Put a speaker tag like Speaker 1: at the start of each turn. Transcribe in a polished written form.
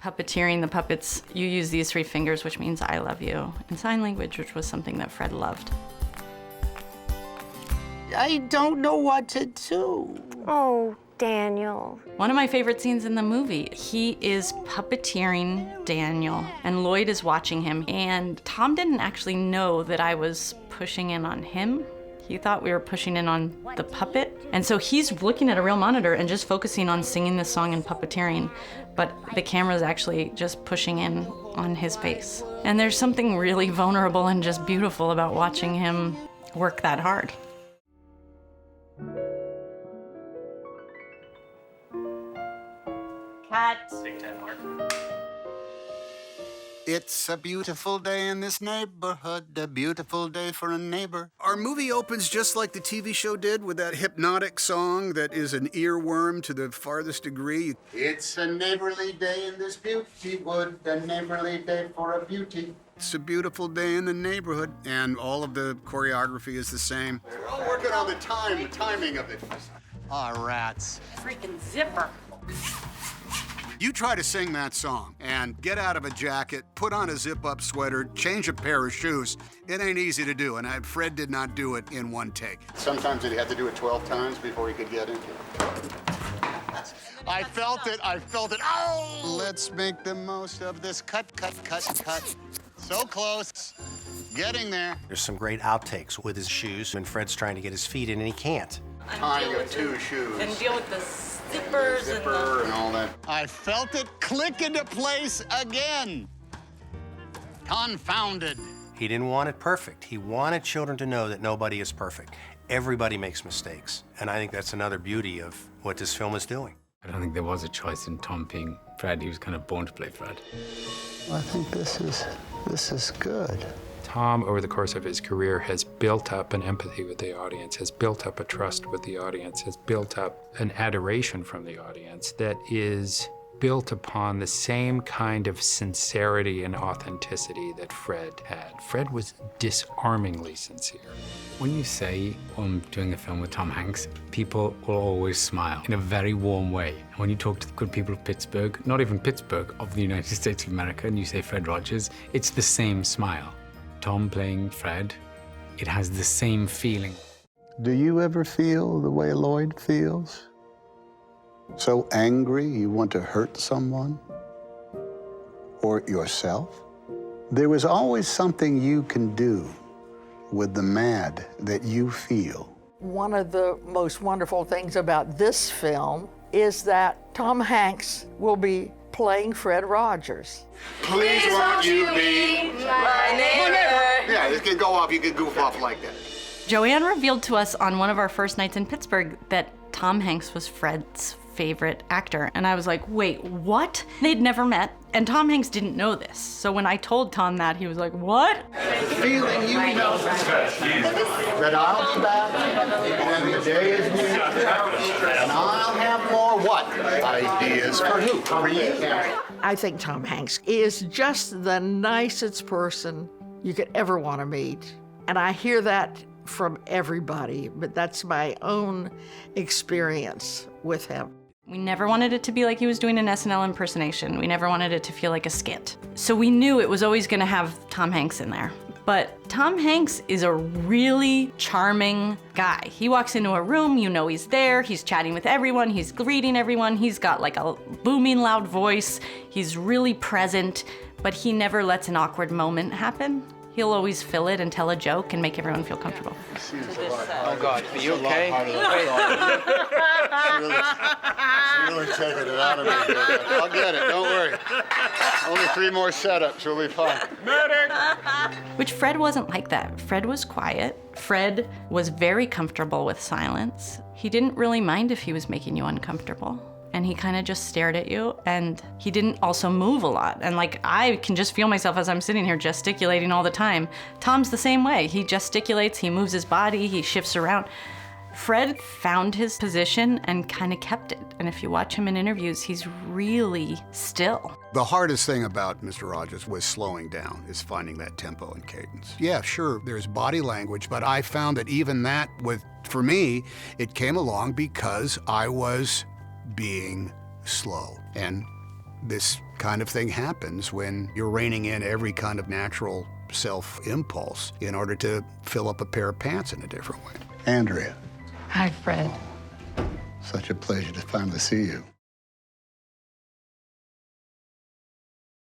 Speaker 1: puppeteering the puppets, you use these 3 fingers, which means I love you, in sign language, which was something that Fred loved.
Speaker 2: I don't know what to do.
Speaker 3: Oh, Daniel.
Speaker 1: One of my favorite scenes in the movie, he is puppeteering Daniel, and Lloyd is watching him, and Tom didn't actually know that I was pushing in on him. He thought we were pushing in on the puppet. And so he's looking at a real monitor and just focusing on singing this song and puppeteering, but the camera's actually just pushing in on his face. And there's something really vulnerable and just beautiful about watching him work that hard. Cut.
Speaker 4: It's a beautiful day in this neighborhood, a beautiful day for a neighbor. Our movie opens just like the TV show did, with that hypnotic song that is an earworm to the farthest degree. It's a neighborly day in this beauty wood, a neighborly day for a beauty. It's a beautiful day in the neighborhood, and all of the choreography is the same. We're all working on the timing of it. Aw, rats.
Speaker 1: Freaking zipper.
Speaker 4: You try to sing that song and get out of a jacket, put on a zip-up sweater, change a pair of shoes. It ain't easy to do, and Fred did not do it in one take. Sometimes he had to do it 12 times before he could get into it. I felt it. Oh! Let's make the most of this. Cut. So close. Getting there.
Speaker 5: There's some great outtakes with his shoes when Fred's trying to get his feet in and he can't.
Speaker 4: Tying of 2 shoes.
Speaker 1: And deal with the zippers
Speaker 4: and all that. I felt it click into place again. Confounded.
Speaker 5: He didn't want it perfect. He wanted children to know that nobody is perfect. Everybody makes mistakes. And I think that's another beauty of what this film is doing.
Speaker 6: I don't think there was a choice in Tom being Fred. He was kind of born to play Fred.
Speaker 2: I think this is good.
Speaker 6: Tom, over the course of his career, has built up an empathy with the audience, has built up a trust with the audience, has built up an adoration from the audience that is built upon the same kind of sincerity and authenticity that Fred had. Fred was disarmingly sincere. When you say, I'm doing a film with Tom Hanks, people will always smile in a very warm way. And when you talk to the good people of Pittsburgh, not even Pittsburgh, of the United States of America, and you say Fred Rogers, it's the same smile. Tom playing Fred, it has the same feeling.
Speaker 4: Do you ever feel the way Lloyd feels? So angry you want to hurt someone? Or yourself? There is always something you can do with the mad that you feel.
Speaker 7: One of the most wonderful things about this film is that Tom Hanks will be playing Fred Rogers.
Speaker 4: Please won't you be my neighbor? Yeah, this can go off, you can goof off like that.
Speaker 1: Joanne revealed to us on one of our first nights in Pittsburgh that Tom Hanks was Fred's favorite actor. And I was like, wait, what? They'd never met, and Tom Hanks didn't know this. So when I told Tom that, he was like, what?
Speaker 4: Feeling you know that I'll be back and the day is new, and I'll have more what? Ideas for who? For you.
Speaker 7: I think Tom Hanks is just the nicest person you could ever want to meet. And I hear that from everybody, but that's my own experience with him.
Speaker 1: We never wanted it to be like he was doing an SNL impersonation. We never wanted it to feel like a skit. So we knew it was always gonna have Tom Hanks in there. But Tom Hanks is a really charming guy. He walks into a room, you know he's there, he's chatting with everyone, he's greeting everyone, he's got like a booming loud voice, he's really present, but he never lets an awkward moment happen. He'll always fill it and tell a joke and make everyone feel comfortable.
Speaker 8: Oh God, are you okay?
Speaker 4: Really taking it out of me. I'll get it, don't worry. Only 3 more setups, we'll be fine.
Speaker 1: Which Fred wasn't like that. Fred was quiet. Fred was very comfortable with silence. He didn't really mind if he was making you uncomfortable. And he kind of just stared at you, and he didn't also move a lot. And like, I can just feel myself as I'm sitting here gesticulating all the time. Tom's the same way. He gesticulates, he moves his body, he shifts around. Fred found his position and kind of kept it. And if you watch him in interviews, he's really still.
Speaker 4: The hardest thing about Mr. Rogers was slowing down, is finding that tempo and cadence. Yeah, sure, there's body language, but I found that even that, for me, it came along because I was being slow and this kind of thing happens when you're reining in every kind of natural self-impulse in order to fill up a pair of pants in a different way.
Speaker 2: Andrea,
Speaker 1: Hi, Fred.
Speaker 2: such a pleasure to finally see you.